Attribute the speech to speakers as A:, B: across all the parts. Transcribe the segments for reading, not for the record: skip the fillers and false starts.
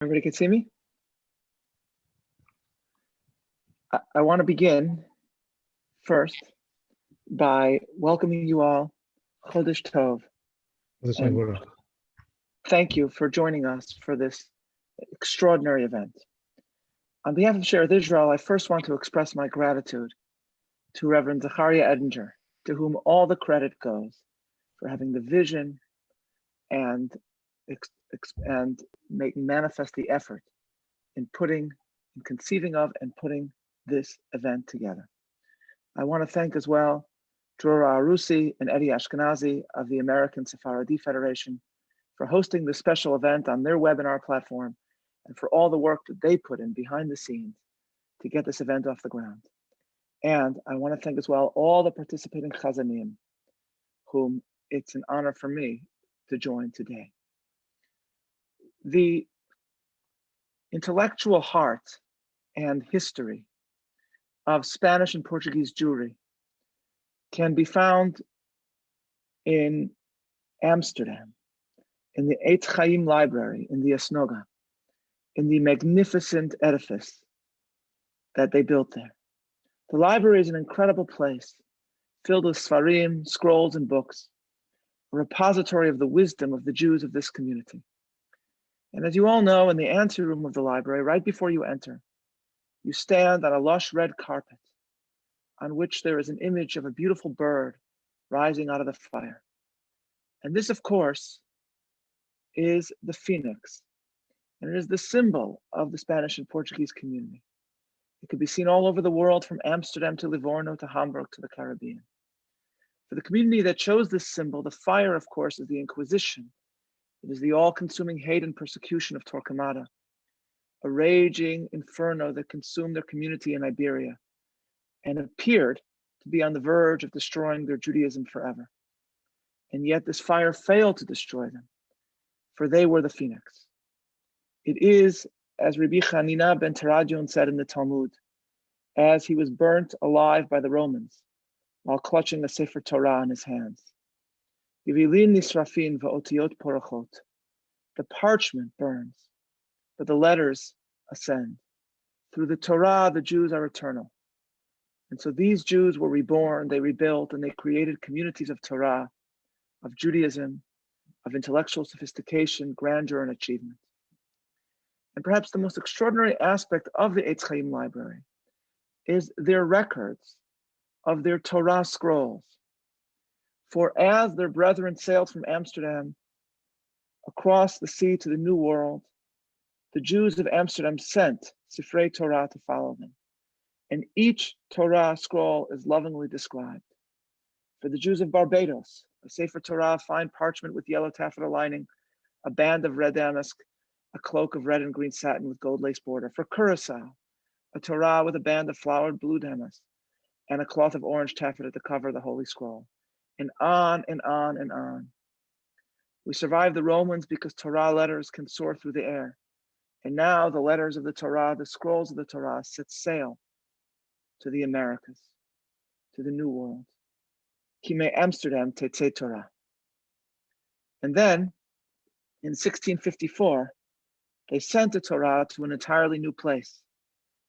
A: Everybody can see me? I want to begin first by welcoming you all, Chodesh Tov, and thank you for joining us for this extraordinary event. On behalf of Shearith Israel, I first want to express my gratitude to Reverend Zachariah Edinger, to whom all the credit goes for having the vision and making manifest the effort in conceiving of and putting this event together. I want to thank as well Drora Arusi and Eddie Ashkenazi of the American Sephardi Federation for hosting this special event on their webinar platform and for all the work that they put in behind the scenes to get this event off the ground. And I want to thank as well all the participating Hazzanim, whom it's an honor for me to join today. The intellectual heart and history of Spanish and Portuguese Jewry can be found in Amsterdam, in the Eitz Chaim Library, in the Esnoga, in the magnificent edifice that they built there. The library is an incredible place, filled with Sfarim, scrolls, and books, a repository of the wisdom of the Jews of this community. And as you all know, in the anteroom of the library, right before you enter, you stand on a lush red carpet on which there is an image of a beautiful bird rising out of the fire. And this, of course, is the phoenix, and it is the symbol of the Spanish and Portuguese community. It can be seen all over the world, from Amsterdam to Livorno to Hamburg to the Caribbean. For the community that chose this symbol, the fire, of course, is the Inquisition. It is the all-consuming hate and persecution of Torquemada, a raging inferno that consumed their community in Iberia and appeared to be on the verge of destroying their Judaism forever. And yet this fire failed to destroy them, for they were the phoenix. It is, as Rabbi Hanina ben Teradion said in the Talmud, as he was burnt alive by the Romans while clutching a Sefer Torah in his hands. Yivilin nisrafin va'otiyot porachot. The parchment burns, but the letters ascend. Through the Torah, the Jews are eternal. And so these Jews were reborn, they rebuilt, and they created communities of Torah, of Judaism, of intellectual sophistication, grandeur, and achievement. And perhaps the most extraordinary aspect of the Eitz Chaim Library is their records of their Torah scrolls. For as their brethren sailed from Amsterdam across the sea to the New World, the Jews of Amsterdam sent Sifrei Torah to follow them. And each Torah scroll is lovingly described. For the Jews of Barbados, a Sefer Torah, fine parchment with yellow taffeta lining, a band of red damask, a cloak of red and green satin with gold lace border. For Curacao, a Torah with a band of flowered blue damask and a cloth of orange taffeta to cover the Holy Scroll. And on and on and on. We survived the Romans because Torah letters can soar through the air. And now the letters of the Torah, the scrolls of the Torah, set sail to the Americas, to the New World. Kime Amsterdam Tetze Torah. And then, in 1654, they sent the Torah to an entirely new place.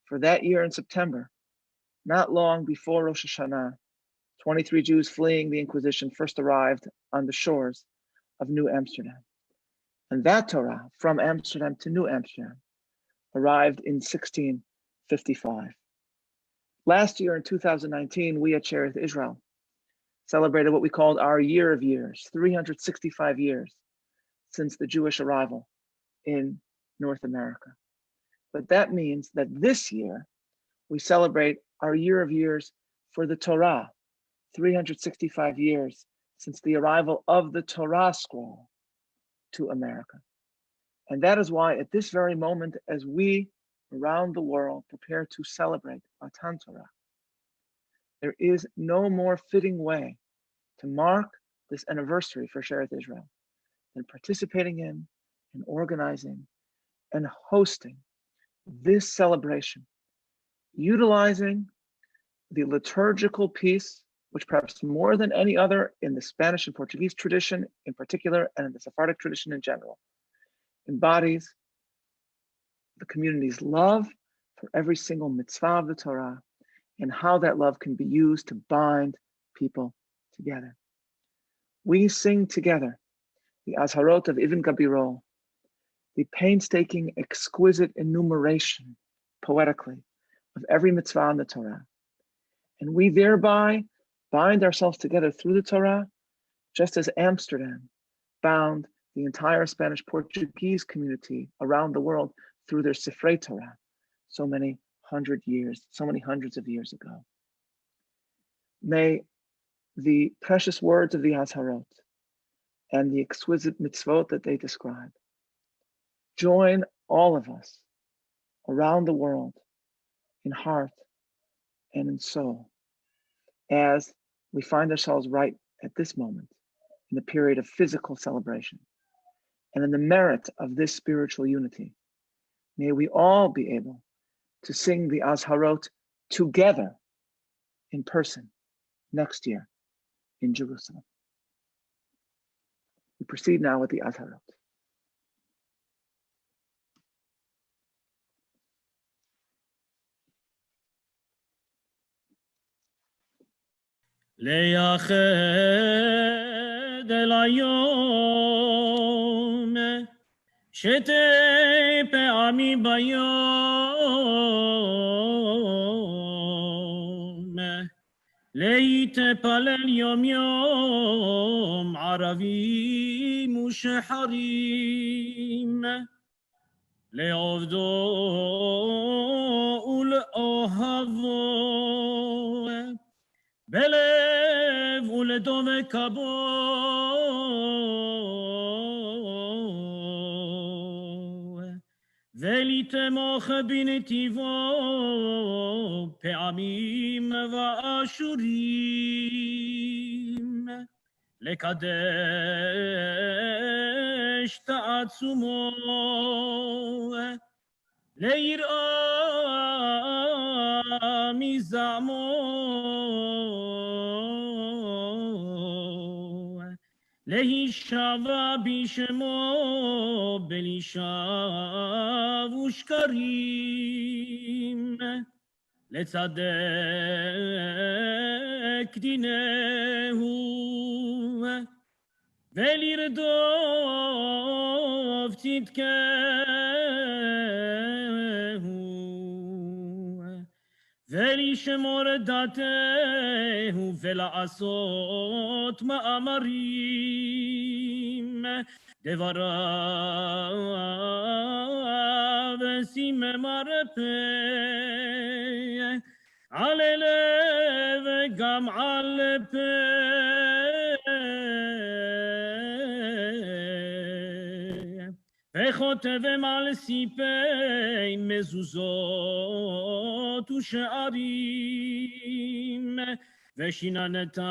A: For that year in September, not long before Rosh Hashanah, 23 Jews fleeing the Inquisition first arrived on the shores of New Amsterdam. And that Torah, from Amsterdam to New Amsterdam, arrived in 1655. Last year in 2019, we at Shearith Israel celebrated what we called our Year of Years, 365 years since the Jewish arrival in North America. But that means that this year, we celebrate our Year of Years for the Torah, 365 years since the arrival of the Torah scroll to America. And that is why at this very moment, as we around the world prepare to celebrate Matan Torah, there is no more fitting way to mark this anniversary for Shearith Israel than participating in and organizing and hosting this celebration, utilizing the liturgical piece, which perhaps more than any other in the Spanish and Portuguese tradition in particular, and in the Sephardic tradition in general, embodies the community's love for every single mitzvah of the Torah and how that love can be used to bind people together. We sing together the Azharot of Ibn Gabirol, the painstaking, exquisite enumeration, poetically, of every mitzvah in the Torah. And we thereby bind ourselves together through the Torah, just as Amsterdam bound the entire Spanish Portuguese community around the world through their Sifrei Torah so many hundreds of years ago. May the precious words of the Azharot and the exquisite mitzvot that they describe join all of us around the world in heart and in soul as we find ourselves right at this moment in a period of physical celebration. And in the merit of this spiritual unity, may we all be able to sing the Azharot together in person next year in Jerusalem. We proceed now with the Azharot.
B: לייחד אל היום שתי פעמים ביום להתפלל יום יום ערבים ושחרים לעובדו ולאוהבו בלב ולדבק בו ולתמוך בנתיבו פעמים ואשורים לקדש תעצומו ליראה מזעמו להישבע בשמו בלישה ושקרים לצדק דינהו ולרדוף צדקהו ולשמור דתהו ולעשות מאמרים דבריו שים מרפא על לב וגם על פה וכותבם על סיפי מזוזות ושערים ושיננתם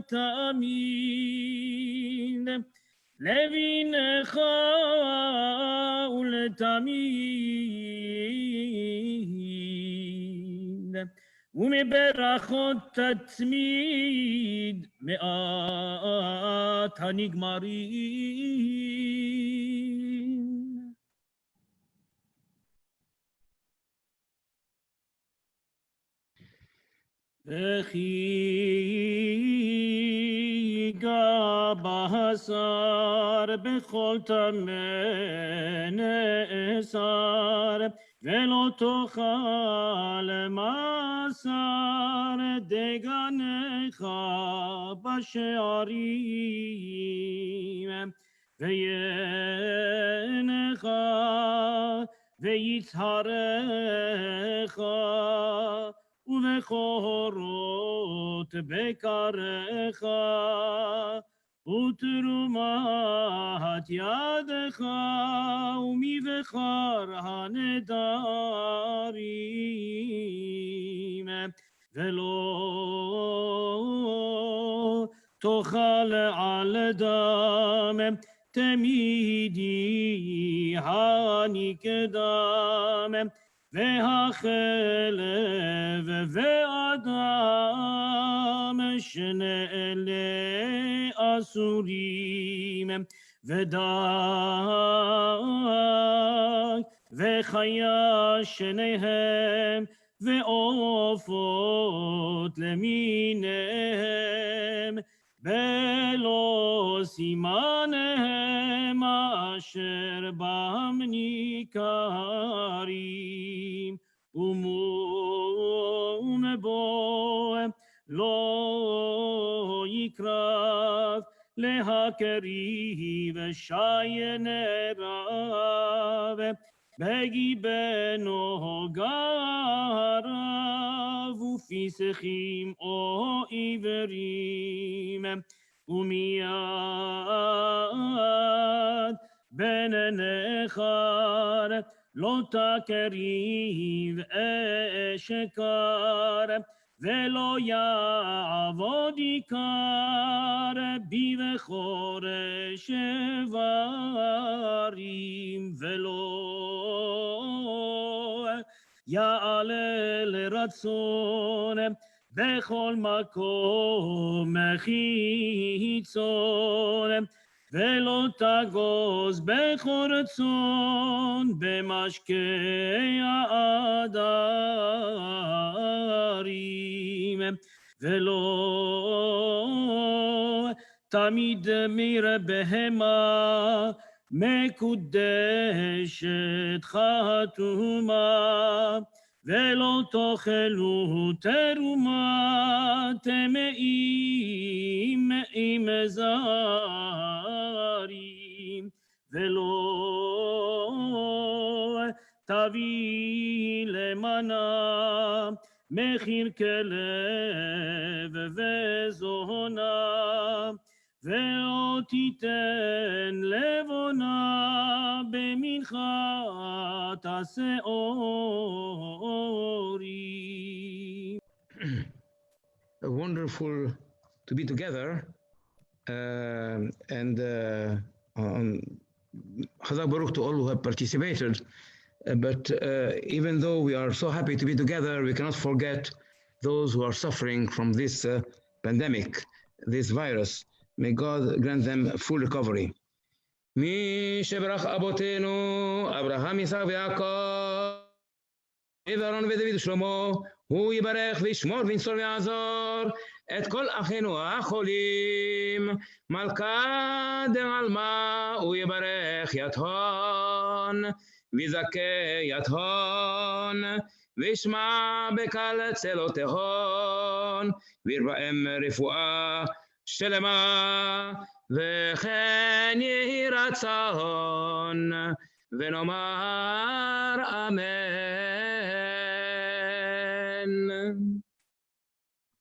B: תאמין לבינך ולתמיד ומברכות תצמיד מעט הנגמרים. וכי ייגע בהשר בכל טמא נאסר ולא תאכל מאסר דגנך בשערים וינך ויצהרך ובכורות בקרך ותרומת ידך ומבחר הנדרים ולא תאכל על דם תמידי הנקדם והחלב ואדם שני אלה אסורים ודם וחיה שניהם ועופות למיניהם ולא סימניהם אשר בם ניכרים ומום בו לא יקרב להקריב שיין רב בגיבנו גרב ופיסחים או עיוורים ומיד בן נכר לא תקריב אשכר ולא יעבוד עיקר בי וחורש איברים ולא יעלה לרצון בכל מקום חיצון ולא תגוז בחורצון במשקי העדרים ולא תמיד מרבהמה מקודשת חתומה ולא תאכלו תרומה טמאים עם זרים ולא תביא למנה מחיר כלב וזונה ולא תיתן לבונה במנחת השעורים.
C: Wonderful to be together and Chazak Baruch to all who have participated. But even though we are so happy to be together, we cannot forget those who are suffering from this pandemic, this virus. May God grant them full recovery. מי שברך אבותינו, אברהם, יצחק ויעקב, אהרון ודוד ושלמה, הוא יברך וישמור וינצור ויעזור את כל אחינו החולים. מלכה דעלמא, הוא יברך יתהון, ויזכה יתהון, וישמע בקל צלותיהון, וירבאם רפואה שלמה, וכן יהי רצון, ונאמר אמן.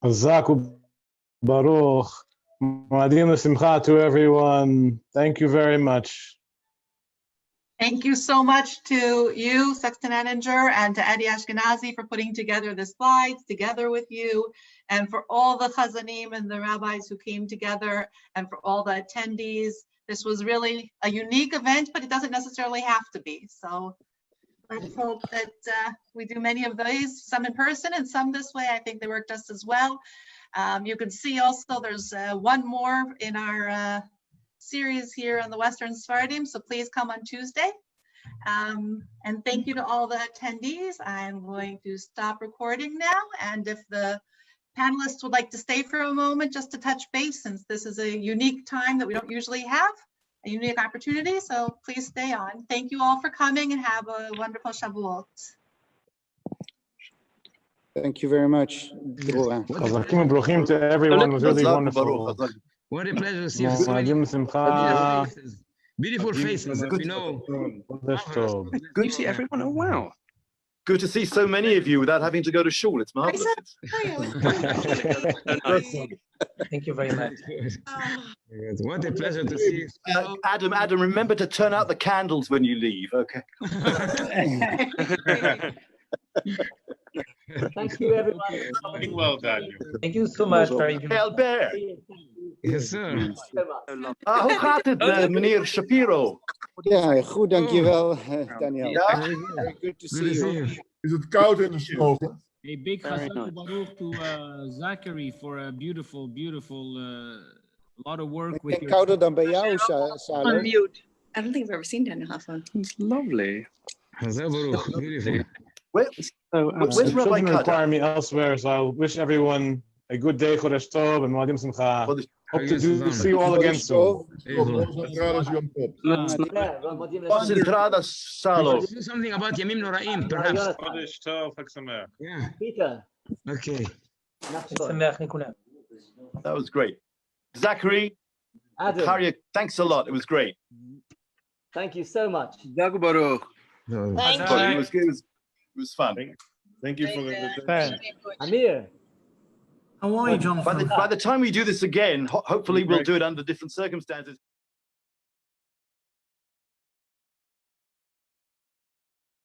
D: חזק וברוך. מועדים לשמחה to everyone. Thank you very much.
E: Thank you so much to you, Sexton Anninger, and to Eddie Ashkenazi for putting together the slides together with you, and for all the Hazzanim and the rabbis who came together, and for all the attendees. This was really a unique event, but it doesn't necessarily have to be. So let's hope that we do many of these, some in person and some this way. I think they work just as well. You can see also there's one more in our series here on the Western Sephardim, so please come on Tuesday. And thank you to all the attendees. I'm going to stop recording now, and if the panelists would like to stay for a moment just to touch base, since this is a unique time that we don't usually have, a unique opportunity, so please stay on. Thank you all for coming and have a wonderful Shavuot.
F: Thank you very much.
D: חזקים וברוכים to everyone. It was really wonderful.
C: What a pleasure to see so many faces. Beautiful faces, we know.
G: Good to see everyone. Oh, wow. Good to see so many of you without having to go to shul. It's marvelous.
H: Thank you very much.
C: What a pleasure to see.
G: Adam, remember to turn out the candles when you leave, okay?
H: Thank you, everyone.
G: Well done.
H: Thank you so much for
G: Albert.
C: Yes, sir.
G: Hoe gaat het, meneer Shapiro?
F: Ja, goed, dankjewel, Daniel.
G: Ja?
F: Good to see you.
I: Is het koud in de smoke?
B: A big chazak baruch to Zachary for a beautiful lot of work with your...
F: Kouder dan bij jou, Salo.
J: On mute. I don't think I've ever seen Daniel have one.
I: It's lovely.
C: Beautiful.
G: Where's Rabbi
D: Shouldn't
G: Kada?
D: require me elsewhere, so I'll wish everyone a good day, Chodesh Tov, and Moadim Simcha. Hope to see you all again soon.
G: Entrada Shalom.
C: Do something about Yamim Noraim, perhaps.
D: Chodesh Tov, Chag Sameach.
C: Yeah.
H: Peter.
C: Okay.
G: That was great. Zachary,
H: Adam.
G: Harriet, thanks a lot. It was great.
H: Thank you so much.
G: It was fun.
I: Thank you for the
H: Amir.
B: How are you, Jonathan?
G: By the time we do this again, hopefully we'll do it under different circumstances.